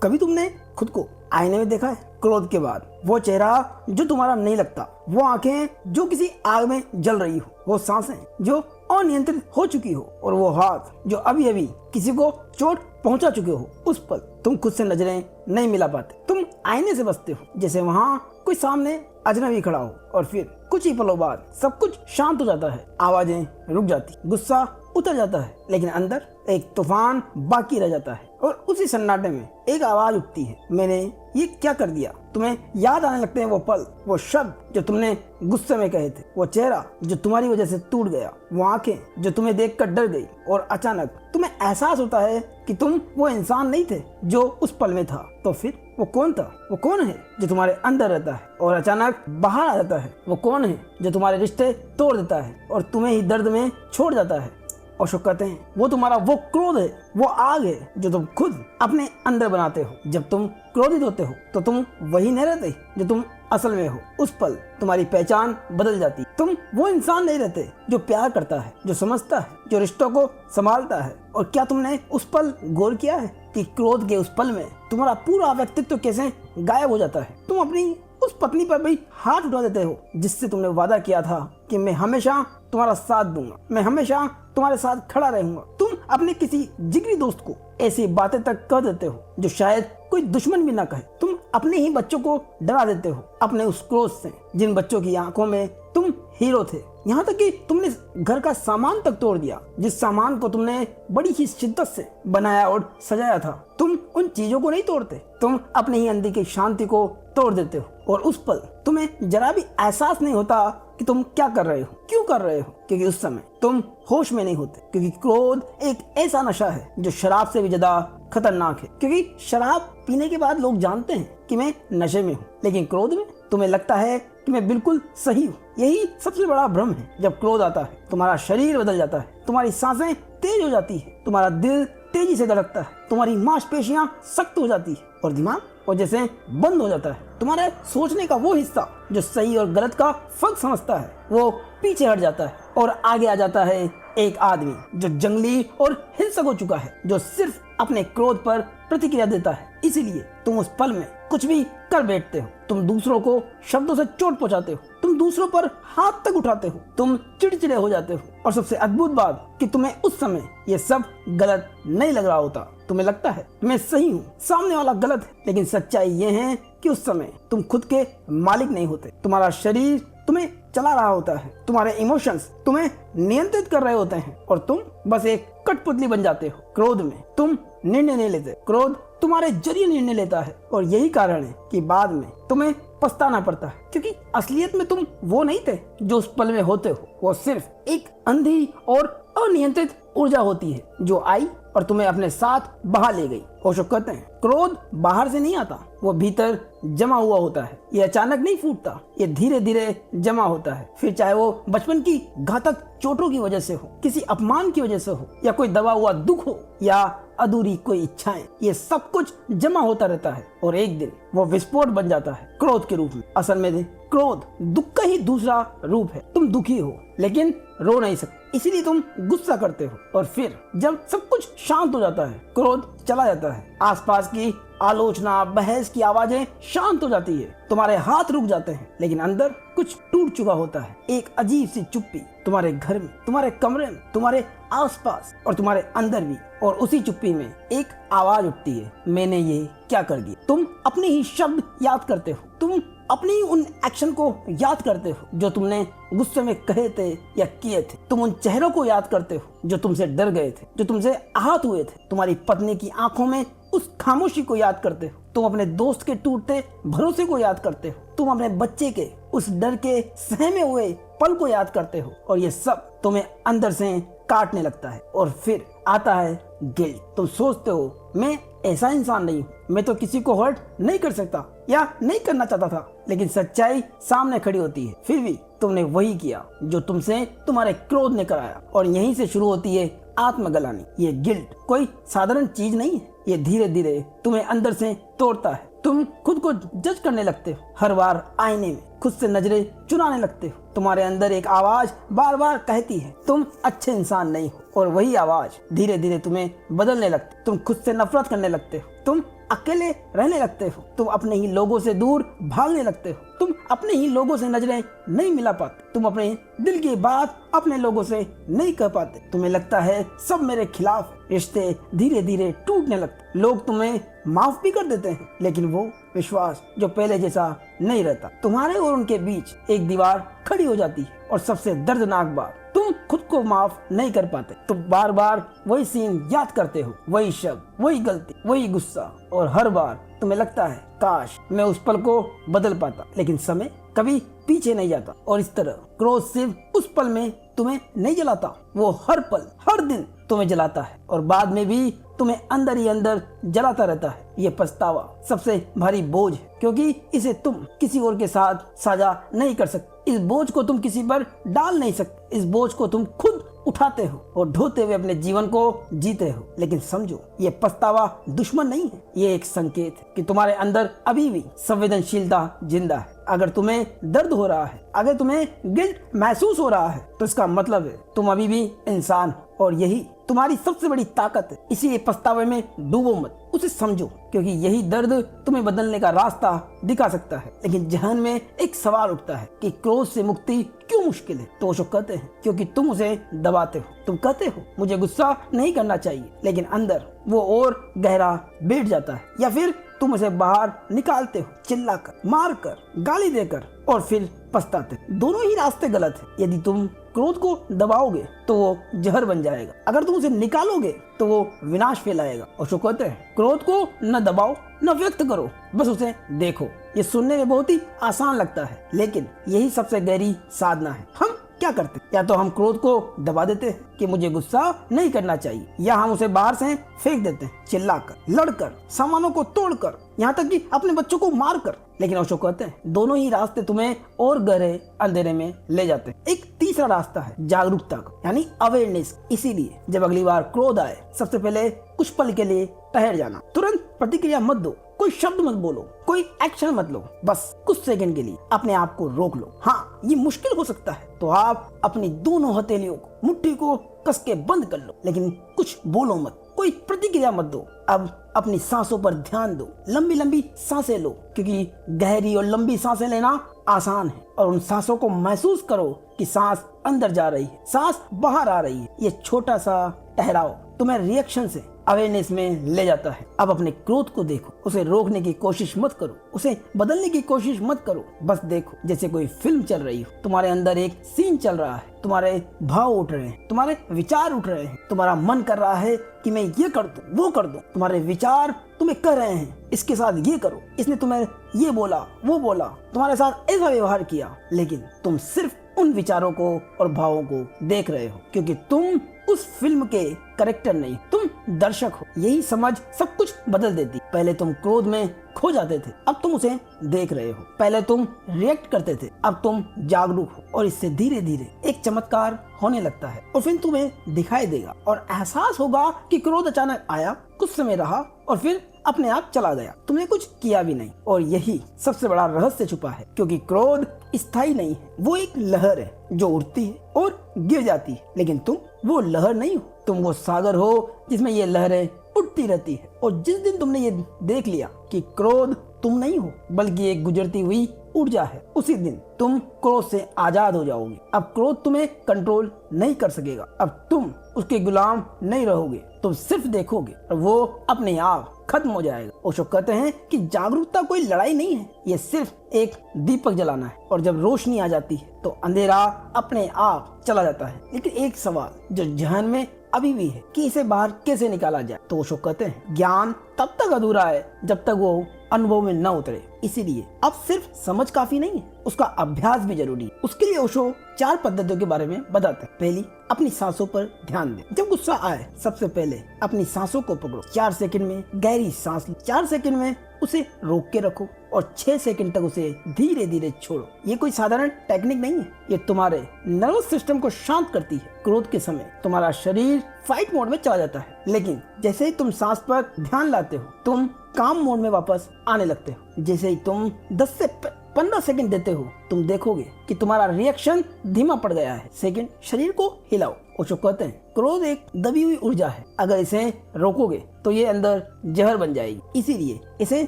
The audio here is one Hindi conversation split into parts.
कभी तुमने खुद को आईने में देखा है? क्रोध के बाद वो चेहरा जो तुम्हारा नहीं लगता, वो आंखें जो किसी आग में जल रही हो, वो सांसें जो अनियंत्रित हो चुकी हो, और वो हाथ जो अभी अभी किसी को चोट पहुंचा चुके हो। उस पल तुम खुद से नजरें नहीं मिला पाते। तुम आईने से बचते हो जैसे वहां कोई सामने अजनबी खड़ा हो, और फिर कुछ ही पलों बाद सब कुछ शांत हो जाता है। आवाजें रुक जाती, गुस्सा उतर जाता है, लेकिन अंदर एक तूफान बाकी रह जाता है। और उसी सन्नाटे में एक आवाज उठती है, मैंने ये क्या कर दिया। तुम्हें याद आने लगते हैं वो पल, वो शब्द जो तुमने गुस्से में कहे थे, वो चेहरा जो तुम्हारी वजह से टूट गया, वो आंखें जो तुम्हें देखकर डर गई। और अचानक तुम्हें एहसास होता है कि तुम वो इंसान नहीं थे जो उस पल में था। तो फिर वो कौन था? वो कौन है जो तुम्हारे अंदर रहता है और अचानक बाहर आ जाता है? वो कौन है जो तुम्हारे रिश्ते तोड़ देता है और तुम्हें ही दर्द में छोड़ जाता है? और शो कहते हैं वो तुम्हारा वो क्रोध है, वो आग है जो तुम खुद अपने अंदर बनाते हो। जब तुम क्रोधित होते हो तो तुम वही नहीं रहते जो तुम असल में हो। उस पल तुम्हारी पहचान बदल जाती। तुम वो इंसान नहीं रहते जो प्यार करता है, जो समझता है, जो रिश्तों को संभालता है। और क्या तुमने उस पल गौर किया है कि क्रोध के उस पल में तुम्हारा पूरा व्यक्तित्व कैसे गायब हो जाता है? तुम अपनी उस पत्नी पर भी हाथ उठा देते हो जिससे तुमने वादा किया था कि मैं हमेशा तुम्हारा साथ दूंगा, मैं हमेशा तुम्हारे साथ खड़ा रहूंगा। तुम अपने किसी जिगरी दोस्त को ऐसी बातें तक कह देते हो जो शायद कोई दुश्मन भी ना कहे। तुम अपने ही बच्चों को डरा देते हो अपने उस क्रोध से, जिन बच्चों की आंखों में तुम हीरो थे। यहाँ तक कि तुमने घर का सामान तक तोड़ दिया, जिस सामान को तुमने बड़ी ही शिद्दत से बनाया और सजाया था। तुम उन चीजों को नहीं तोड़ते, तुम अपने ही अंदर की शांति को तोड़ देते हो। और उस पल तुम्हें जरा भी एहसास नहीं होता कि तुम क्या कर रहे हो, क्यों कर रहे हो, क्योंकि उस समय तुम होश में नहीं होते। क्योंकि क्रोध एक ऐसा नशा है जो शराब से भी ज्यादा खतरनाक है। क्योंकि शराब पीने के बाद लोग जानते हैं कि मैं नशे में हूँ, लेकिन क्रोध में तुम्हें लगता है कि मैं बिल्कुल सही हूँ। यही सबसे बड़ा भ्रम है। जब क्रोध आता है तुम्हारा शरीर बदल जाता है, तुम्हारी सांसें तेज हो जाती है, तुम्हारा दिल तेजी से धड़कता है, तुम्हारी मांसपेशियां सख्त हो जाती है और दिमाग और जैसे बंद हो जाता है। तुम्हारे सोचने का वो हिस्सा जो सही और गलत का फर्क समझता है वो पीछे हट जाता है और आगे आ जाता है एक आदमी जो जंगली और हिंसक हो चुका है, जो सिर्फ अपने क्रोध पर प्रतिक्रिया देता है। इसीलिए तुम उस पल में कुछ भी कर बैठते हो। तुम दूसरों को शब्दों से चोट पहुंचाते हो, तुम दूसरों पर हाथ तक उठाते हो, तुम चिड़चिड़े हो जाते हो। और सबसे अद्भुत बात कि तुम्हें उस समय ये सब गलत नहीं लग रहा होता। तुम्हें लगता है मैं सही हूँ, सामने वाला गलत है। लेकिन सच्चाई ये है कि उस समय तुम खुद के मालिक नहीं होते। तुम्हारा शरीर तुम्हें चला रहा होता है, तुम्हारे इमोशंस तुम्हें नियंत्रित कर रहे होते हैं और तुम बस एक कठपुतली बन जाते हो। क्रोध में तुम निर्णय नहीं लेते, क्रोध तुम्हारे जरिए निर्णय लेता है। और यही कारण है कि बाद में तुम्हें पछताना पड़ता है, क्योंकि असलियत में तुम वो नहीं थे जो उस पल में होते हो। वो सिर्फ एक अंधी और अनियंत्रित ऊर्जा होती है जो आई और तुम्हें अपने साथ बहा ले गई। ओशो कहते हैं क्रोध बाहर से नहीं आता, वो भीतर जमा हुआ होता है। ये अचानक नहीं फूटता, ये धीरे धीरे जमा होता है। फिर चाहे वो बचपन की घातक चोटों की वजह से हो, किसी अपमान की वजह से हो, या कोई दबा हुआ दुख हो, या अधूरी कोई इच्छाएं, ये सब कुछ जमा होता रहता है और एक दिन वो विस्फोट बन जाता है क्रोध के रूप में। असल में क्रोध दुख का ही दूसरा रूप है। तुम दुखी हो लेकिन रो नहीं सकते, इसीलिए तुम गुस्सा करते हो। और फिर जब सब कुछ शांत हो जाता है, क्रोध चला जाता है। आसपास की आलोचना, बहस की आवाजें शांत हो जाती है, तुम्हारे हाथ रुक जाते हैं, लेकिन अंदर कुछ टूट चुका होता है। एक अजीब सी चुप्पी तुम्हारे घर में, तुम्हारे कमरे में, तुम्हारे आसपास और तुम्हारे अंदर भी। और उसी चुप्पी में एक आवाज उठती है, मैंने ये क्या कर दिया। तुम अपने ही शब्द याद करते हो, तुम अपनी उन एक्शन को याद करते हो जो तुमने गुस्से में कहे थे या किए थे। तुम उन चेहरों को याद करते हो जो तुमसे डर गए थे, जो तुमसे आहत हुए थे। तुम्हारी पत्नी की आंखों में उस खामोशी को याद करते हो, तुम अपने दोस्त के टूटते भरोसे को याद करते हो, तुम अपने बच्चे के उस डर के सहमे हुए पल को याद करते हो। और ये सब तुम्हें अंदर से काटने लगता है। और फिर आता है गिल्ट। तुम सोचते हो मैं ऐसा इंसान नहीं हूँ, मैं तो किसी को हर्ट नहीं कर सकता या नहीं करना चाहता था। लेकिन सच्चाई सामने खड़ी होती है, फिर भी तुमने वही किया जो तुमसे तुम्हारे क्रोध ने कराया। और यहीं से शुरू होती है आत्मगलानी। ये गिल्ट कोई साधारण चीज नहीं है, ये धीरे धीरे तुम्हें अंदर से तोड़ता है। तुम खुद को जज करने लगते हो, हर बार आईने में खुद से नजरें चुराने लगते हो। तुम्हारे अंदर एक आवाज बार बार कहती है तुम अच्छे इंसान नहीं हो, और वही आवाज धीरे धीरे तुम्हें बदलने लगती। तुम खुद से नफरत करने लगते हो, तुम अकेले रहने लगते हो, तुम अपने ही लोगों से दूर भागने लगते हो, तुम अपने ही लोगों से नजरें नहीं मिला पाते, तुम अपने दिल की बात अपने लोगों से नहीं कह पाते, तुम्हें लगता है सब मेरे खिलाफ, रिश्ते धीरे धीरे टूटने लगते, लोग तुम्हें माफ भी कर देते हैं, लेकिन वो विश्वास जो पहले जैसा नहीं रहता, तुम्हारे और उनके बीच एक दीवार खड़ी हो जाती है। और सबसे दर्दनाक बात, तुम खुद को माफ नहीं कर पाते, तुम बार बार वही सीन याद करते हो, वही शब्द, वही गलती, वही गुस्सा, और हर बार तुम्हें लगता है काश मैं उस पल को बदल पाता, लेकिन समय कभी पीछे नहीं जाता। और इस तरह क्रोध सिर्फ उस पल में तुम्हें नहीं जलाता, वो हर पल हर दिन तुम्हें जलाता है और बाद में भी तुम्हें अंदर ही अंदर जलाता रहता है। ये पछतावा सबसे भारी बोझ है, क्योंकि इसे तुम किसी और के साथ साझा नहीं कर सकते, इस बोझ को तुम किसी पर डाल नहीं सकते, इस बोझ को तुम खुद उठाते हो और ढोते हुए अपने जीवन को जीते हो। लेकिन समझो, ये पछतावा दुश्मन नहीं है, ये एक संकेत है कि तुम्हारे अंदर अभी भी संवेदनशीलता जिंदा है। अगर तुम्हें दर्द हो रहा है, अगर तुम्हें गिल्ट महसूस हो रहा है, तो इसका मतलब है तुम अभी भी इंसान हो और यही तुम्हारी सबसे बड़ी ताकत है। इसीलिए पछतावे में डूबो मत, उसे समझो, क्योंकि यही दर्द तुम्हें बदलने का रास्ता दिखा सकता है। लेकिन जहन में एक सवाल उठता है कि क्रोध से मुक्ति क्यों मुश्किल है? तो वो कहते हैं क्योंकि तुम उसे दबाते हो। तुम कहते हो मुझे गुस्सा नहीं करना चाहिए, लेकिन अंदर वो और गहरा बैठ जाता है। या फिर तुम उसे बाहर निकालते हो, चिल्लाकर, मारकर, गाली देकर, और फिर पछताते। दोनों ही रास्ते गलत है। यदि तुम क्रोध को दबाओगे तो वो जहर बन जाएगा, अगर तुम उसे निकालोगे तो वो विनाश फैलाएगा। और जो कहते हैं क्रोध को न दबाओ न व्यक्त करो, बस उसे देखो। ये सुनने में बहुत ही आसान लगता है, लेकिन यही सबसे गहरी साधना है। हम क्या करते हैं? या तो हम क्रोध को दबा देते हैं कि मुझे गुस्सा नहीं करना चाहिए, या हम उसे बाहर से फेंक देते हैं, चिल्लाकर, लड़कर, सामानों को तोड़कर, यहाँ तक कि अपने बच्चों को मारकर। लेकिन ओशो कहते हैं दोनों ही रास्ते तुम्हें और गहरे अंधेरे में ले जाते हैं। एक तीसरा रास्ता है जागरूकता का, यानी अवेयरनेस। इसीलिए जब अगली बार क्रोध आए, सबसे पहले कुछ पल के लिए ठहर जाना, तुरंत प्रतिक्रिया मत दो, कोई शब्द मत बोलो, कोई एक्शन मत लो, बस कुछ सेकंड के लिए अपने आप को रोक लो। हाँ, ये मुश्किल हो सकता है, तो आप अपनी दोनों हथेलियों को, मुट्ठी को कस के बंद कर लो, लेकिन कुछ बोलो मत, कोई प्रतिक्रिया मत दो। अब अपनी सांसों पर ध्यान दो, लंबी लंबी सांसें लो, क्योंकि गहरी और लंबी सांसें लेना आसान है। और उन सांसों को महसूस करो कि सांस अंदर जा रही है, सांस बाहर आ रही है। ये छोटा सा ठहराव तुम्हें रिएक्शन से अवेयरनेस में ले जाता है। अब अपने क्रोध को देखो, उसे रोकने की कोशिश मत करो, उसे बदलने की कोशिश मत करो, बस देखो जैसे कोई फिल्म चल रही हो। तुम्हारे अंदर एक सीन चल रहा है, तुम्हारे भाव उठ रहे हैं, तुम्हारे विचार उठ रहे हैं, तुम्हारा मन कर रहा है कि मैं ये कर दूं, वो कर दूं। तुम्हारे विचार तुम्हें कह रहे हैं इसके साथ ये करो, इसने तुम्हें ये बोला, वो बोला, तुम्हारे साथ ऐसा व्यवहार किया, लेकिन तुम सिर्फ उन विचारों को और भावों को देख रहे हो, क्योंकि तुम उस फिल्म के कैरेक्टर नहीं, तुम दर्शक हो। यही समझ सब कुछ बदल देती। पहले तुम क्रोध में खो जाते थे, अब तुम उसे देख रहे हो। पहले तुम रिएक्ट करते थे, अब तुम जागरूक हो। और इससे धीरे धीरे एक चमत्कार होने लगता है, और फिर तुम्हें दिखाई देगा और एहसास होगा कि क्रोध अचानक आया, कुछ समय रहा और फिर अपने आप चला गया, तुमने कुछ किया भी नहीं। और यही सबसे बड़ा रहस्य छुपा है, क्योंकि क्रोध स्थायी नहीं है, वो एक लहर है जो उठती है और गिर जाती है। लेकिन तुम वो लहर नहीं हो, तुम वो सागर हो जिसमें ये लहरें उठती रहती है। और जिस दिन तुमने ये देख लिया कि क्रोध तुम नहीं हो बल्कि एक गुजरती हुई ऊर्जा है, उसी दिन तुम क्रोध से आजाद हो जाओगे। अब क्रोध तुम्हें कंट्रोल नहीं कर सकेगा, अब तुम उसके गुलाम नहीं रहोगे, तुम सिर्फ देखोगे और वो अपने आप खत्म हो जाएगा। ओशो कहते हैं कि जागरूकता कोई लड़ाई नहीं है, ये सिर्फ एक दीपक जलाना है, और जब रोशनी आ जाती है तो अंधेरा अपने आप चला जाता है। लेकिन एक सवाल जो जहन में अभी भी है कि इसे बाहर कैसे निकाला जाए, तो ओशो कहते हैं ज्ञान तब तक अधूरा है जब तक वो अनुभव में न उतरे। इसीलिए अब सिर्फ समझ काफी नहीं है, उसका अभ्यास भी जरूरी है। उसके लिए ओशो 4 पद्धतियों के बारे में बताते हैं। पहली, अपनी सांसों पर ध्यान दें। जब गुस्सा आए, सबसे पहले अपनी सांसों को पकड़ो, 4 सेकंड में गहरी सांस लो, 4 सेकंड में उसे रोक के रखो और 6 सेकंड तक उसे धीरे धीरे छोड़ो। ये कोई साधारण टेक्निक नहीं है, ये तुम्हारे नर्वस सिस्टम को शांत करती है। क्रोध के समय तुम्हारा शरीर फाइट मोड में चला जाता है, लेकिन जैसे ही तुम सांस पर ध्यान लाते हो, तुम काम मोड में वापस आने लगते हो। जैसे ही तुम 10 से 15 सेकंड देते हो, तुम देखोगे कि तुम्हारा रिएक्शन धीमा पड़ गया है। सेकंड, शरीर को हिलाओ। ओशो कहते हैं क्रोध एक दबी हुई ऊर्जा है, अगर इसे रोकोगे तो ये अंदर जहर बन जाएगी। इसीलिए इसे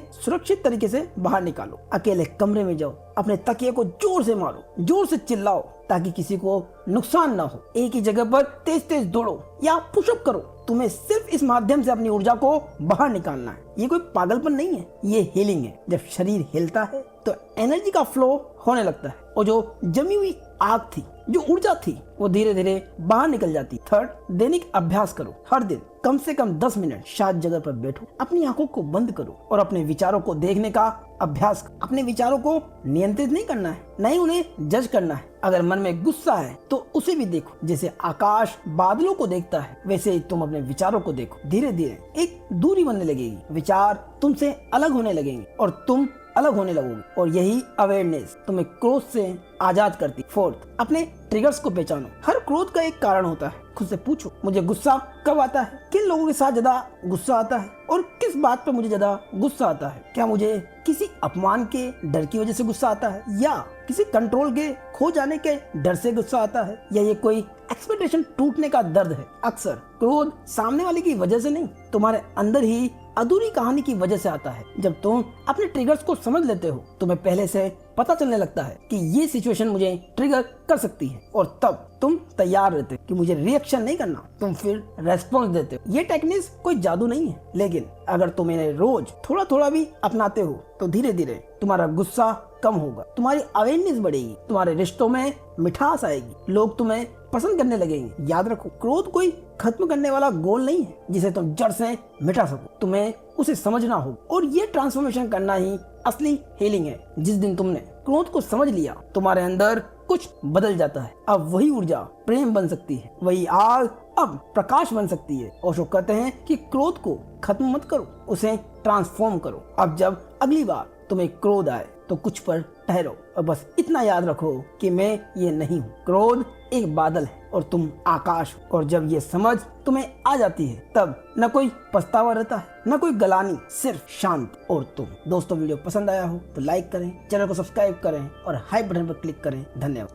सुरक्षित तरीके से बाहर निकालो। अकेले कमरे में जाओ, अपने तकिए को जोर से मारो, जोर से चिल्लाओ ताकि किसी को नुकसान ना हो। एक ही जगह पर तेज तेज दौड़ो या पुशअप करो। तुम्हें सिर्फ इस माध्यम से अपनी ऊर्जा को बाहर निकालना है। ये कोई पागलपन नहीं है, ये हीलिंग है। जब शरीर हिलता है तो एनर्जी का फ्लो होने लगता है और जो जमी हुई आग थी, जो ऊर्जा थी, वो धीरे धीरे बाहर निकल जाती। थर्ड, दैनिक अभ्यास करो। हर दिन कम से कम 10 मिनट शांत जगह पर बैठो, अपनी आंखों को बंद करो और अपने विचारों को देखने का अभ्यास करो। अपने विचारों को नियंत्रित नहीं करना है, नहीं उन्हें जज करना है। अगर मन में गुस्सा है तो उसे भी देखो। जैसे आकाश बादलों को देखता है, वैसे ही तुम अपने विचारों को देखो। धीरे धीरे एक दूरी बनने लगेगी, विचार तुमसे अलग होने लगेंगे और तुम अलग होने लगोगे, और यही अवेयरनेस तुम्हें क्रोध से आजाद करती। फोर्थ, अपने ट्रिगर्स को पहचानो। हर क्रोध का एक कारण होता है। खुद से पूछो, मुझे गुस्सा कब आता है? किन लोगों के साथ ज्यादा गुस्सा आता है और किस बात पर मुझे ज्यादा गुस्सा आता है? क्या मुझे किसी अपमान के डर की वजह से गुस्सा आता है, या किसी कंट्रोल के खो जाने के डर से गुस्सा आता है, या ये कोई एक्सपेक्टेशन टूटने का दर्द है? अक्सर क्रोध सामने वाले की वजह से नहीं, तुम्हारे अंदर ही अधूरी कहानी की वजह से आता है। जब तुम अपने ट्रिगर्स को समझ लेते हो, तुम्हें पहले से पता चलने लगता है कि ये सिचुएशन मुझे ट्रिगर कर सकती है, और तब तुम तैयार रहते हो कि मुझे रिएक्शन नहीं करना, तुम फिर रेस्पॉन्स देते हो। ये टेक्निक कोई जादू नहीं है, लेकिन अगर तुम इन्हें रोज थोड़ा थोड़ा भी अपनाते हो तो धीरे धीरे तुम्हारा गुस्सा कम होगा, तुम्हारी अवेयरनेस बढ़ेगी, तुम्हारे रिश्तों में मिठास आएगी, लोग तुम्हें पसंद करने लगेंगे। याद रखो, क्रोध कोई खत्म करने वाला गोल नहीं है जिसे तुम जड़ से मिटा सको। तुम्हें उसे समझना होगा, और ये ट्रांसफॉर्मेशन करना ही असली हीलिंग है। जिस दिन तुमने क्रोध को समझ लिया, तुम्हारे अंदर कुछ बदल जाता है। अब वही ऊर्जा प्रेम बन सकती है, वही आग अब प्रकाश बन सकती है। ओशो कहते हैं कि क्रोध को खत्म मत करो, उसे ट्रांसफॉर्म करो। अब जब अगली बार तुम्हें क्रोध आए तो कुछ पर ठहरो और बस इतना याद रखो कि मैं ये नहीं हूँ। क्रोध एक बादल है और तुम आकाश हो, और जब ये समझ तुम्हें आ जाती है तब न कोई पछतावा रहता है, न कोई गलानी, सिर्फ शांत और तुम। दोस्तों, वीडियो पसंद आया हो तो लाइक करें, चैनल को सब्सक्राइब करें और हाई बटन पर क्लिक करें। धन्यवाद।